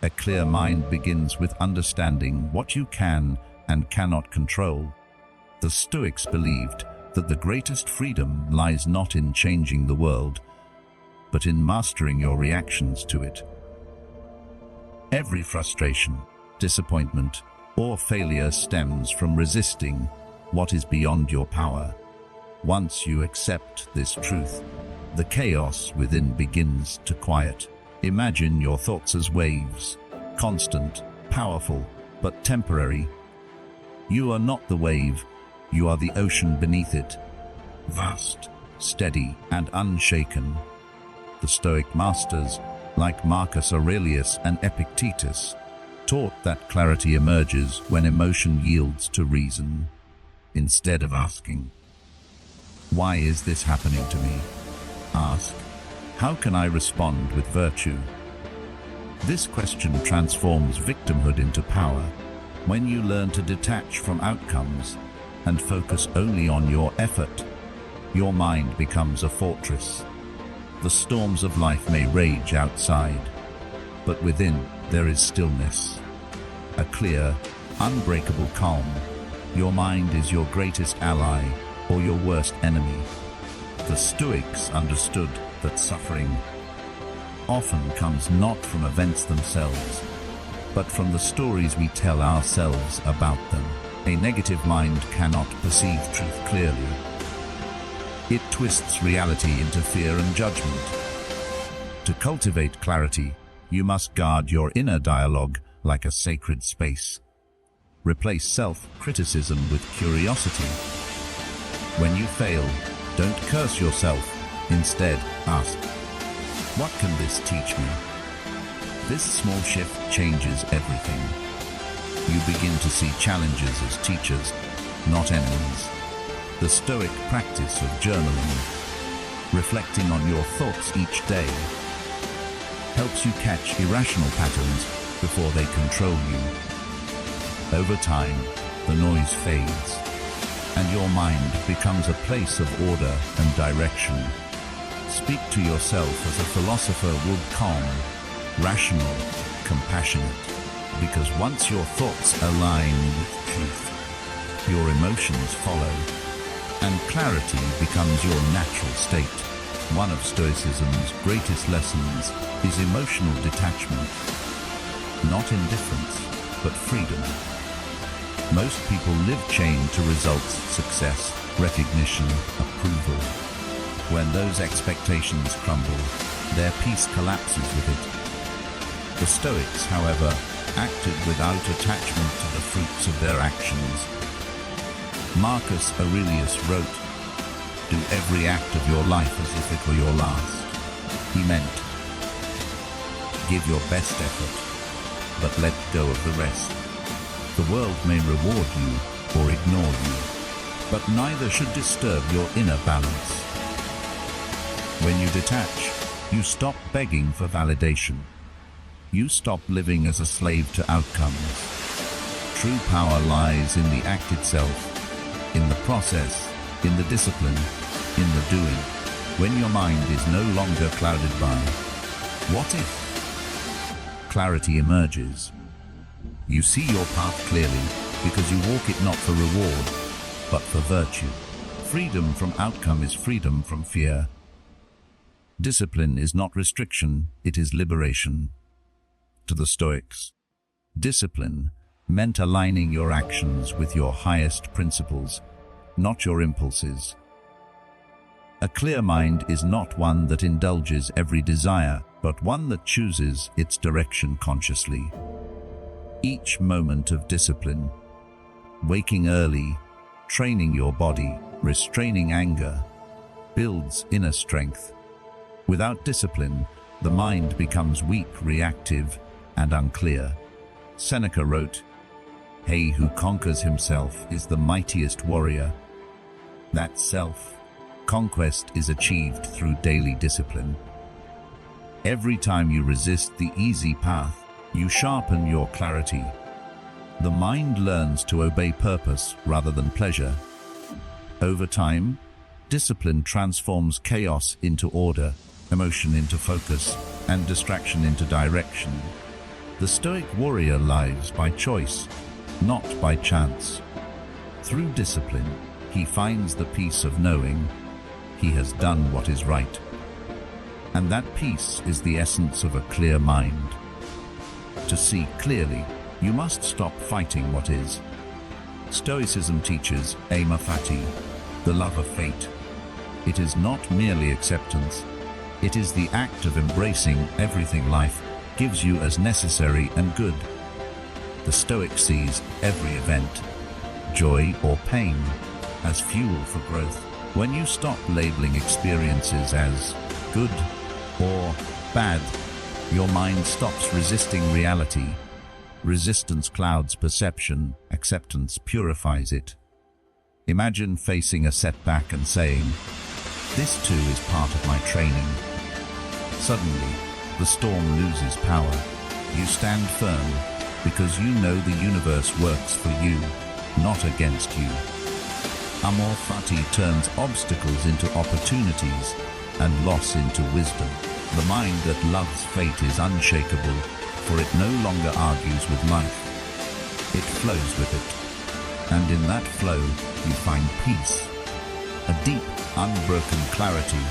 A clear mind begins with understanding what you can and cannot control. The Stoics believed that the greatest freedom lies not in changing the world, but in mastering your reactions to it. Every frustration, disappointment, or failure stems from resisting what is beyond your power. Once you accept this truth, the chaos within begins to quiet. Imagine your thoughts as waves, constant, powerful, but temporary. You are not the wave, you are the ocean beneath it, vast, steady, and unshaken. The Stoic masters, like Marcus Aurelius and Epictetus, taught that clarity emerges when emotion yields to reason. Instead of asking, "Why is this happening to me?" ask, "How can I respond with virtue?" This question transforms victimhood into power. When you learn to detach from outcomes and focus only on your effort, your mind becomes a fortress. The storms of life may rage outside, but within there is stillness. A clear, unbreakable calm. Your mind is your greatest ally or your worst enemy. The Stoics understood that suffering often comes not from events themselves, but from the stories we tell ourselves about them. A negative mind cannot perceive truth clearly. It twists reality into fear and judgment. To cultivate clarity, you must guard your inner dialogue like a sacred space. Replace self-criticism with curiosity. When you fail, don't curse yourself. Instead, ask, "What can this teach me?" This small shift changes everything. You begin to see challenges as teachers, not enemies. The Stoic practice of journaling, reflecting on your thoughts each day, helps you catch irrational patterns before they control you. Over time, the noise fades, and your mind becomes a place of order and direction. Speak to yourself as a philosopher would, calm, rational, compassionate, because once your thoughts align with truth, your emotions follow, and clarity becomes your natural state. One of Stoicism's greatest lessons is emotional detachment. Not indifference, but freedom. Most people live chained to results, success, recognition, approval. When those expectations crumble, their peace collapses with it. The Stoics, however, acted without attachment to the fruits of their actions. Marcus Aurelius wrote, "Do every act of your life as if it were your last." He meant, give your best effort, but let go of the rest. The world may reward you or ignore you, but neither should disturb your inner balance. When you detach, you stop begging for validation. You stop living as a slave to outcomes. True power lies in the act itself, in the process, in the discipline, in the doing. When your mind is no longer clouded by "what if?", clarity emerges. You see your path clearly because you walk it not for reward, but for virtue. Freedom from outcome is freedom from fear. Discipline is not restriction, it is liberation. To the Stoics, discipline meant aligning your actions with your highest principles, not your impulses. A clear mind is not one that indulges every desire, but one that chooses its direction consciously. Each moment of discipline, waking early, training your body, restraining anger, builds inner strength. Without discipline, the mind becomes weak, reactive, and unclear. Seneca wrote, "He who conquers himself is the mightiest warrior." That self-conquest is achieved through daily discipline. Every time you resist the easy path, you sharpen your clarity. The mind learns to obey purpose rather than pleasure. Over time, discipline transforms chaos into order, emotion into focus, and distraction into direction. The Stoic warrior lives by choice, not by chance. Through discipline, he finds the peace of knowing he has done what is right. And that peace is the essence of a clear mind. To see clearly, you must stop fighting what is. Stoicism teaches amor fati, the love of fate. It is not merely acceptance. It is the act of embracing everything life gives you as necessary and good. The Stoic sees every event, joy or pain, as fuel for growth. When you stop labeling experiences as good or bad, your mind stops resisting reality. Resistance clouds perception, acceptance purifies it. Imagine facing a setback and saying, "This too is part of my training." Suddenly, the storm loses power. You stand firm because you know the universe works for you, not against you. Amor fati turns obstacles into opportunities and loss into wisdom. The mind that loves fate is unshakable, for it no longer argues with life. It flows with it, and in that flow you find peace, a deep, unbroken clarity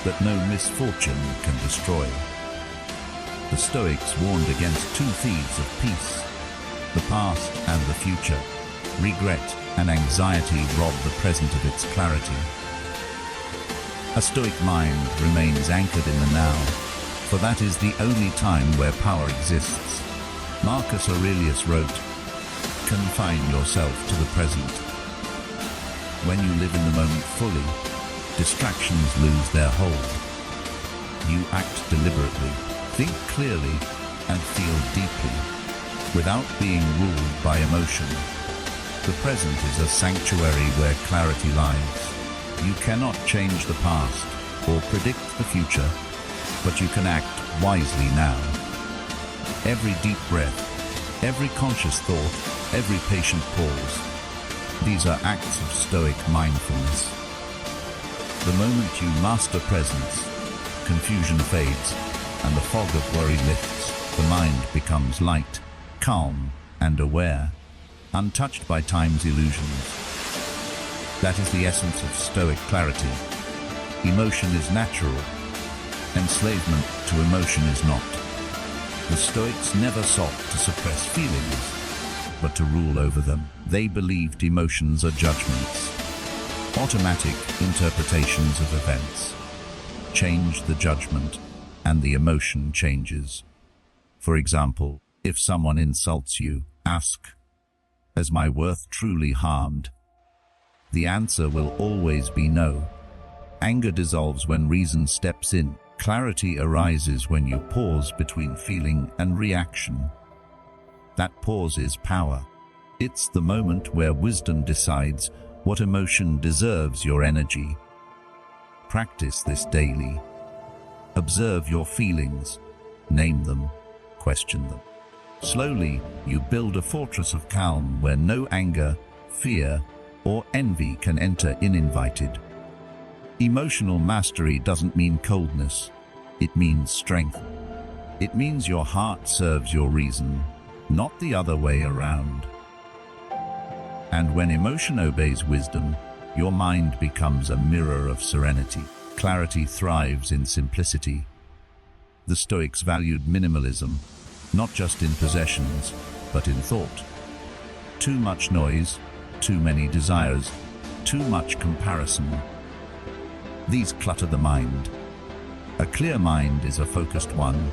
that no misfortune can destroy. The Stoics warned against two thieves of peace: the past and the future. Regret and anxiety rob the present of its clarity. A Stoic mind remains anchored in the now, for that is the only time where power exists. Marcus Aurelius wrote, "Confine yourself to the present." When you live in the moment fully, distractions lose their hold. You act deliberately, think clearly, and feel deeply, without being ruled by emotion. The present is a sanctuary where clarity lies. You cannot change the past or predict the future, but you can act wisely now. Every deep breath, every conscious thought, every patient pause, these are acts of Stoic mindfulness. The moment you master presence, confusion fades, and the fog of worry lifts. The mind becomes light, calm, and aware, untouched by time's illusions. That is the essence of Stoic clarity. Emotion is natural. Enslavement to emotion is not. The Stoics never sought to suppress feelings, but to rule over them. They believed emotions are judgments, automatic interpretations of events. Change the judgment, and the emotion changes. For example, if someone insults you, ask, "Has my worth truly harmed?" The answer will always be no. Anger dissolves when reason steps in. Clarity arises when you pause between feeling and reaction. That pause is power. It's the moment where wisdom decides what emotion deserves your energy. Practice this daily. Observe your feelings, name them, question them. Slowly, you build a fortress of calm where no anger, fear, or envy can enter uninvited. Emotional mastery doesn't mean coldness. It means strength. It means your heart serves your reason, not the other way around. And when emotion obeys wisdom, your mind becomes a mirror of serenity. Clarity thrives in simplicity. The Stoics valued minimalism, not just in possessions, but in thought. Too much noise, too many desires, too much comparison. These clutter the mind. A clear mind is a focused one.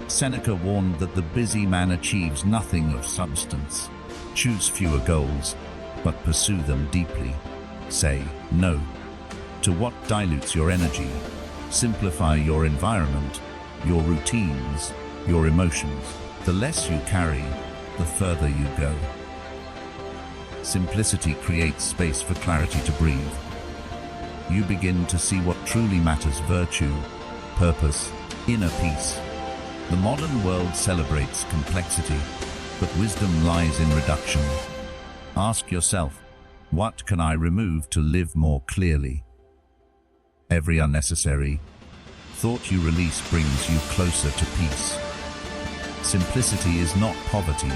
Seneca warned that the busy man achieves nothing of substance. Choose fewer goals, but pursue them deeply. Say no to what dilutes your energy. Simplify your environment, your routines, your emotions. The less you carry, the further you go. Simplicity creates space for clarity to breathe. You begin to see what truly matters: virtue, purpose, inner peace. The modern world celebrates complexity, but wisdom lies in reduction. Ask yourself, what can I remove to live more clearly? Every unnecessary thought you release brings you closer to peace. Simplicity is not poverty,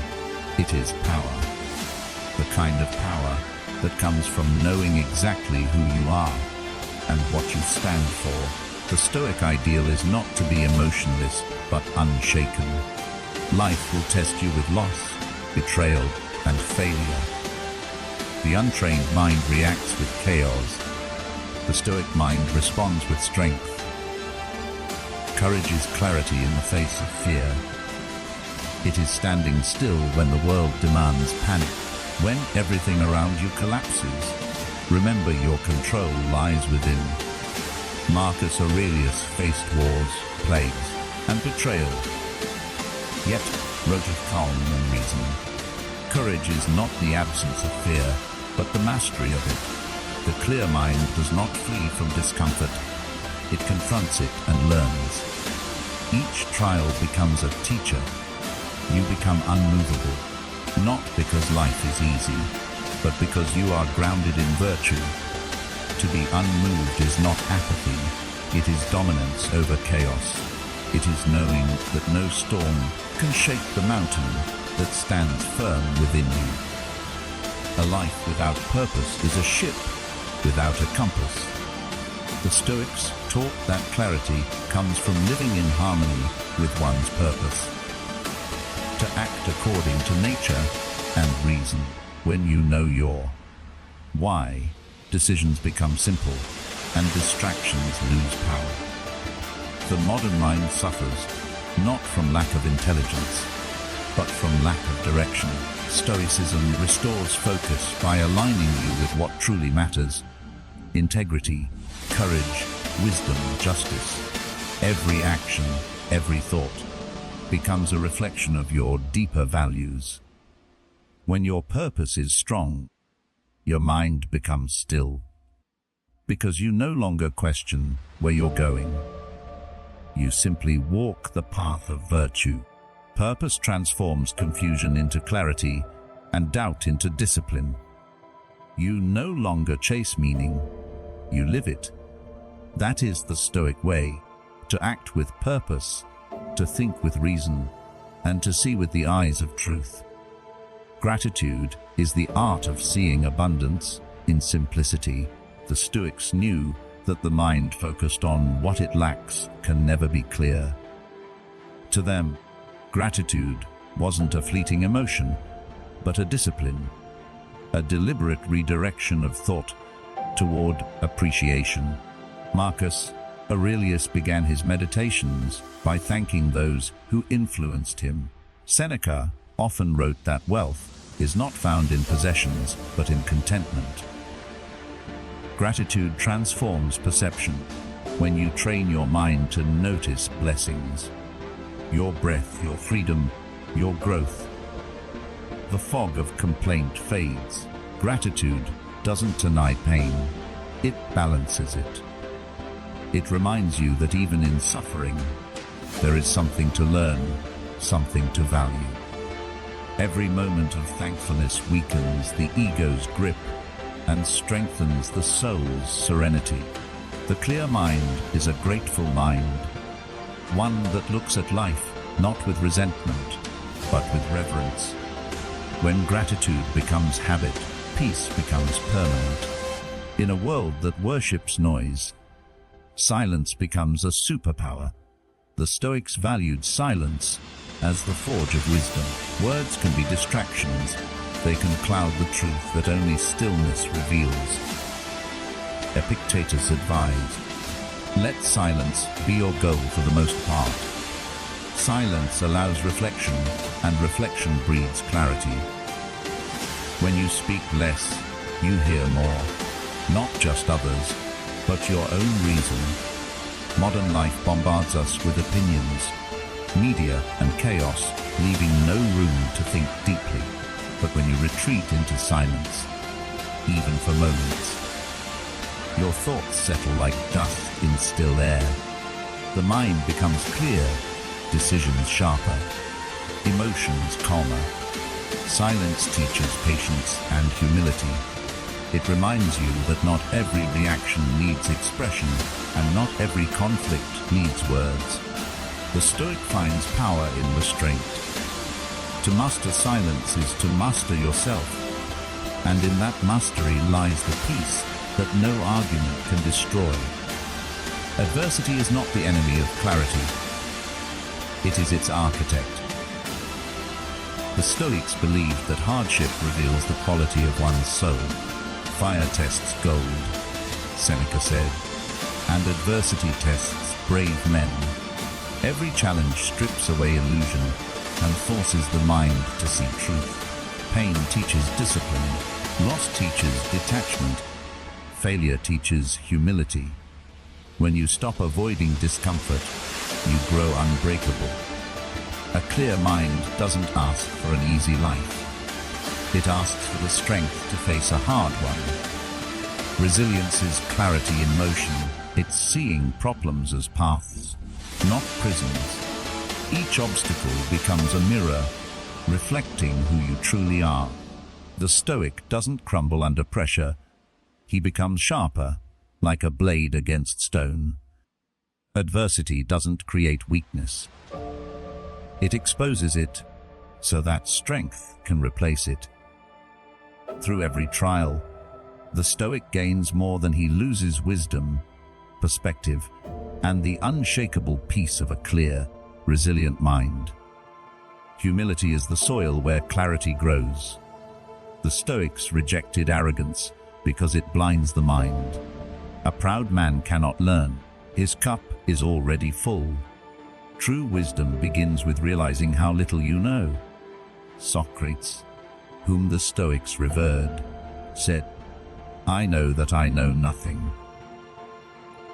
it is power. The kind of power that comes from knowing exactly who you are and what you stand for. The Stoic ideal is not to be emotionless but unshaken. Life will test you with loss, betrayal, and failure. The untrained mind reacts with chaos. The Stoic mind responds with strength. Courage is clarity in the face of fear. It is standing still when the world demands panic. When everything around you collapses, remember your control lies within. Marcus Aurelius faced wars, plagues, and betrayal, yet wrote with calm and reason. Courage is not the absence of fear, but the mastery of it. The clear mind does not flee from discomfort. It confronts it and learns. Each trial becomes a teacher. You become unmovable, not because life is easy, but because you are grounded in virtue. To be unmoved is not apathy, it is dominance over chaos. It is knowing that no storm can shake the mountain that stands firm within you. A life without purpose is a ship without a compass. The Stoics taught that clarity comes from living in harmony with one's purpose. To act according to nature and reason. When you know your why, decisions become simple and distractions lose power. The modern mind suffers not from lack of intelligence, but from lack of direction. Stoicism restores focus by aligning you with what truly matters. Integrity, courage, wisdom, justice. Every action, every thought becomes a reflection of your deeper values. When your purpose is strong, your mind becomes still, because you no longer question where you're going. You simply walk the path of virtue. Purpose transforms confusion into clarity and doubt into discipline. You no longer chase meaning, you live it. That is the Stoic way, to act with purpose, to think with reason, and to see with the eyes of truth. Gratitude is the art of seeing abundance in simplicity. The Stoics knew that the mind focused on what it lacks can never be clear. To them, gratitude wasn't a fleeting emotion, but a discipline, a deliberate redirection of thought toward appreciation. Marcus Aurelius began his meditations by thanking those who influenced him. Seneca often wrote that wealth is not found in possessions, but in contentment. Gratitude transforms perception when you train your mind to notice blessings. Your breath, your freedom, your growth. The fog of complaint fades. Gratitude doesn't deny pain, it balances it. It reminds you that even in suffering, there is something to learn, something to value. Every moment of thankfulness weakens the ego's grip and strengthens the soul's serenity. The clear mind is a grateful mind, one that looks at life not with resentment, but with reverence. When gratitude becomes habit, peace becomes permanent. In a world that worships noise, silence becomes a superpower. The Stoics valued silence as the forge of wisdom. Words can be distractions. They can cloud the truth that only stillness reveals. Epictetus advised, "Let silence be your goal for the most part." Silence allows reflection, and reflection breeds clarity. When you speak less, you hear more. Not just others, but your own reason. Modern life bombards us with opinions, media and chaos, leaving no room to think deeply. But when you retreat into silence, even for moments, your thoughts settle like dust in still air. The mind becomes clear, decisions sharper, emotions calmer. Silence teaches patience and humility. It reminds you that not every reaction needs expression, and not every conflict needs words. The Stoic finds power in restraint. To master silence is to master yourself, and in that mastery lies the peace that no argument can destroy. Adversity is not the enemy of clarity. It is its architect. The Stoics believed that hardship reveals the quality of one's soul. Fire tests gold, Seneca said, and adversity tests brave men. Every challenge strips away illusion and forces the mind to see truth. Pain teaches discipline, loss teaches detachment, failure teaches humility. When you stop avoiding discomfort, you grow unbreakable. A clear mind doesn't ask for an easy life. It asks for the strength to face a hard one. Resilience is clarity in motion. It's seeing problems as paths, not prisons. Each obstacle becomes a mirror, reflecting who you truly are. The Stoic doesn't crumble under pressure. He becomes sharper, like a blade against stone. Adversity doesn't create weakness. It exposes it, so that strength can replace it. Through every trial, the Stoic gains more than he loses: wisdom, perspective, and the unshakable peace of a clear, resilient mind. Humility is the soil where clarity grows. The Stoics rejected arrogance because it blinds the mind. A proud man cannot learn. His cup is already full. True wisdom begins with realizing how little you know. Socrates, whom the Stoics revered, said, "I know that I know nothing."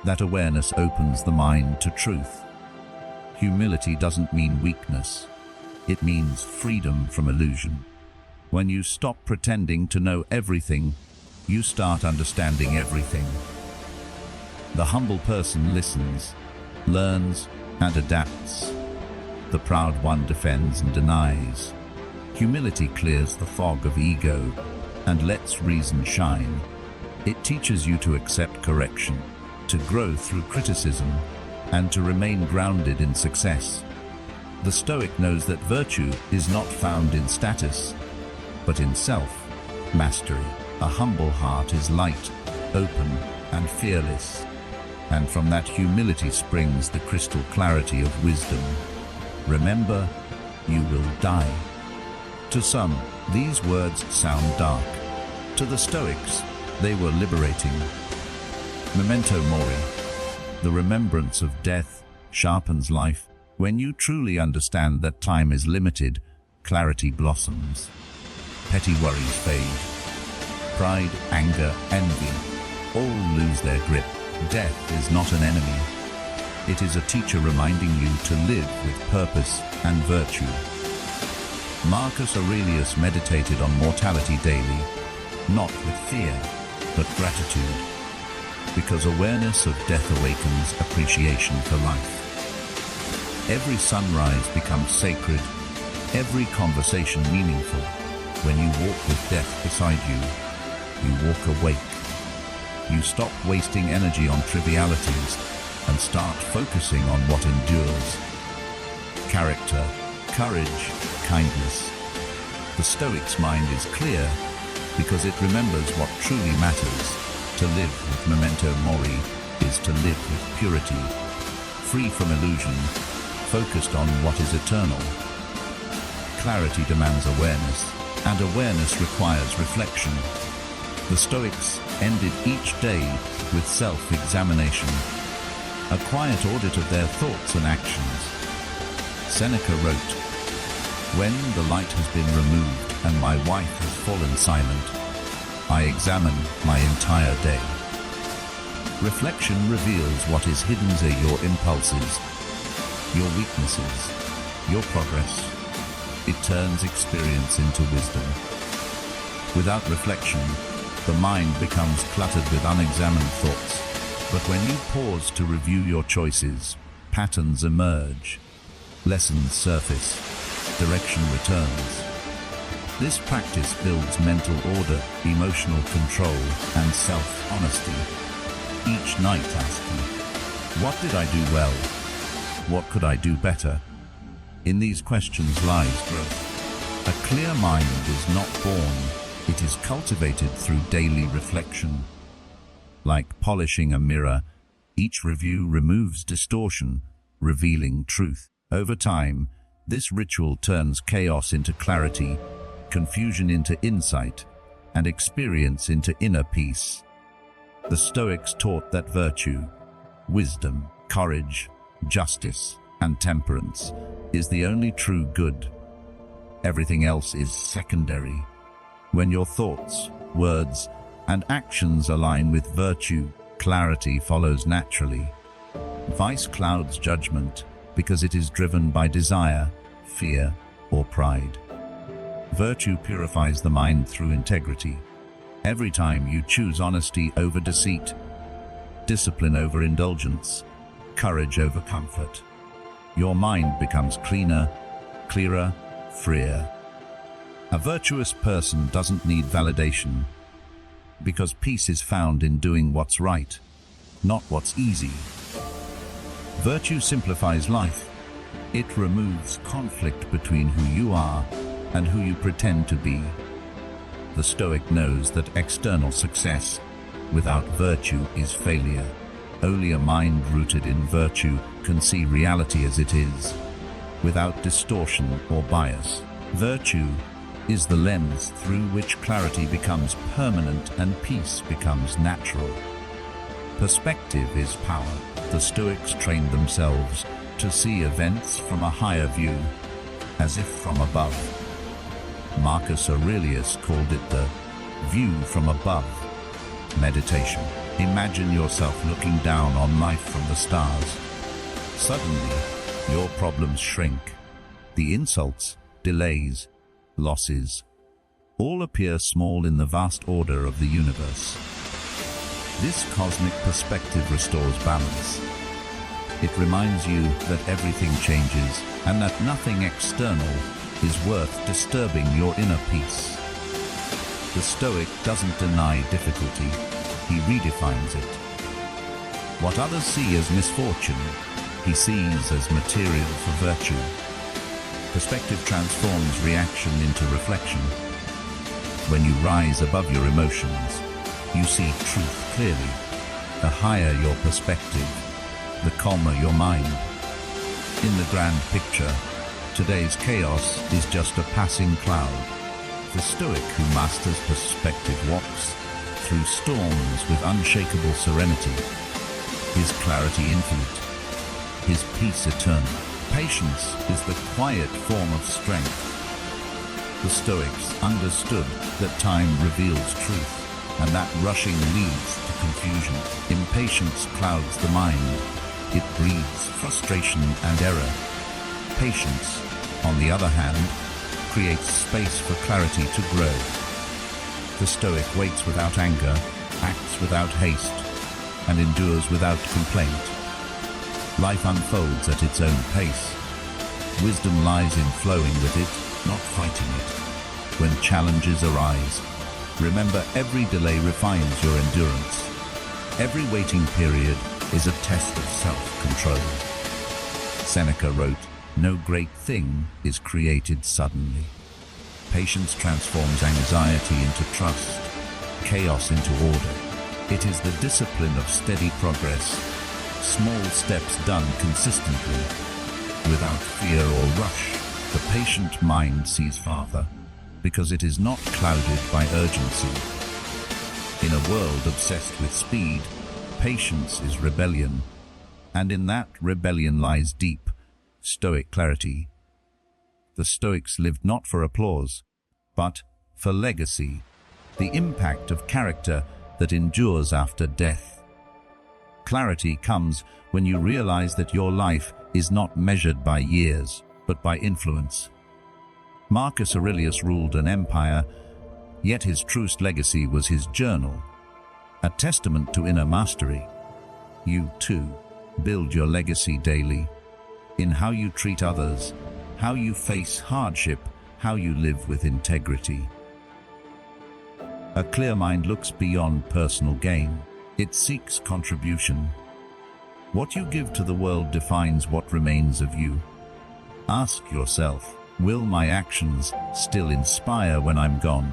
That awareness opens the mind to truth. Humility doesn't mean weakness. It means freedom from illusion. When you stop pretending to know everything, you start understanding everything. The humble person listens, learns, and adapts. The proud one defends and denies. Humility clears the fog of ego and lets reason shine. It teaches you to accept correction, to grow through criticism, and to remain grounded in success. The Stoic knows that virtue is not found in status, but in self-mastery. A humble heart is light, open, and fearless. And from that humility springs the crystal clarity of wisdom. Remember, you will die. To some, these words sound dark. To the Stoics, they were liberating. Memento mori, the remembrance of death, sharpens life. When you truly understand that time is limited, clarity blossoms. Petty worries fade. Pride, anger, envy, all lose their grip. Death is not an enemy. It is a teacher reminding you to live with purpose and virtue. Marcus Aurelius meditated on mortality daily, not with fear, but gratitude, because awareness of death awakens appreciation for life. Every sunrise becomes sacred, every conversation meaningful. When you walk with death beside you, you walk awake. You stop wasting energy on trivialities and start focusing on what endures. Character, courage, kindness. The Stoic's mind is clear because it remembers what truly matters. To live with memento mori is to live with purity, free from illusion, focused on what is eternal. Clarity demands awareness, and awareness requires reflection. The Stoics ended each day with self-examination, a quiet audit of their thoughts and actions. Seneca wrote, "When the light has been removed and my wife has fallen silent, I examine my entire day." Reflection reveals what is hidden to your impulses, your weaknesses, your progress. It turns experience into wisdom. Without reflection, the mind becomes cluttered with unexamined thoughts. But when you pause to review your choices, patterns emerge, lessons surface, direction returns. This practice builds mental order, emotional control, and self-honesty. Each night asking, "What did I do well? What could I do better? In these questions lies growth. A clear mind is not born, it is cultivated through daily reflection. Like polishing a mirror, each review removes distortion, revealing truth. Over time, this ritual turns chaos into clarity, confusion into insight, and experience into inner peace. The Stoics taught that virtue, wisdom, courage, justice, and temperance is the only true good. Everything else is secondary. When your thoughts, words, and actions align with virtue, clarity follows naturally. Vice clouds judgment because it is driven by desire, fear, or pride. Virtue purifies the mind through integrity. Every time you choose honesty over deceit, discipline over indulgence, courage over comfort, your mind becomes cleaner, clearer, freer. A virtuous person doesn't need validation, because peace is found in doing what's right, not what's easy. Virtue simplifies life. It removes conflict between who you are and who you pretend to be. The Stoic knows that external success without virtue is failure. Only a mind rooted in virtue can see reality as it is, without distortion or bias. Virtue is the lens through which clarity becomes permanent and peace becomes natural. Perspective is power. The Stoics trained themselves to see events from a higher view, as if from above. Marcus Aurelius called it the view from above meditation. Imagine yourself looking down on life from the stars. Suddenly, your problems shrink. The insults, delays, losses, all appear small in the vast order of the universe. This cosmic perspective restores balance. It reminds you that everything changes and that nothing external is worth disturbing your inner peace. The Stoic doesn't deny difficulty, he redefines it. What others see as misfortune, he sees as material for virtue. Perspective transforms reaction into reflection. When you rise above your emotions, you see truth clearly. The higher your perspective, the calmer your mind. In the grand picture, today's chaos is just a passing cloud. The Stoic who masters perspective walks through storms with unshakable serenity. His clarity infinite, his peace eternal. Patience is the quiet form of strength. The Stoics understood that time reveals truth, and that rushing leads to confusion. Impatience clouds the mind. It breeds frustration and error. Patience, on the other hand, creates space for clarity to grow. The Stoic waits without anger, acts without haste, and endures without complaint. Life unfolds at its own pace. Wisdom lies in flowing with it, not fighting it. When challenges arise, remember every delay refines your endurance. Every waiting period is a test of self-control. Seneca wrote, "No great thing is created suddenly." Patience transforms anxiety into trust, chaos into order. It is the discipline of steady progress, small steps done consistently, without fear or rush. The patient mind sees farther, because it is not clouded by urgency. In a world obsessed with speed, patience is rebellion, and in that rebellion lies deep, Stoic clarity. The Stoics lived not for applause, but for legacy, the impact of character that endures after death. Clarity comes when you realize that your life is not measured by years, but by influence. Marcus Aurelius ruled an empire, yet his truest legacy was his journal, a testament to inner mastery. You, too, build your legacy daily, in how you treat others, how you face hardship, how you live with integrity. A clear mind looks beyond personal gain. It seeks contribution. What you give to the world defines what remains of you. Ask yourself, will my actions still inspire when I'm gone?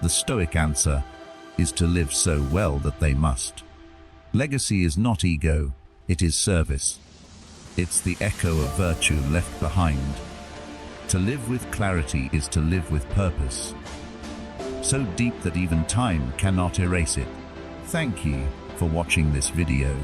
The Stoic answer is to live so well that they must. Legacy is not ego, it is service. It's the echo of virtue left behind. To live with clarity is to live with purpose, so deep that even time cannot erase it. Thank you for watching this video.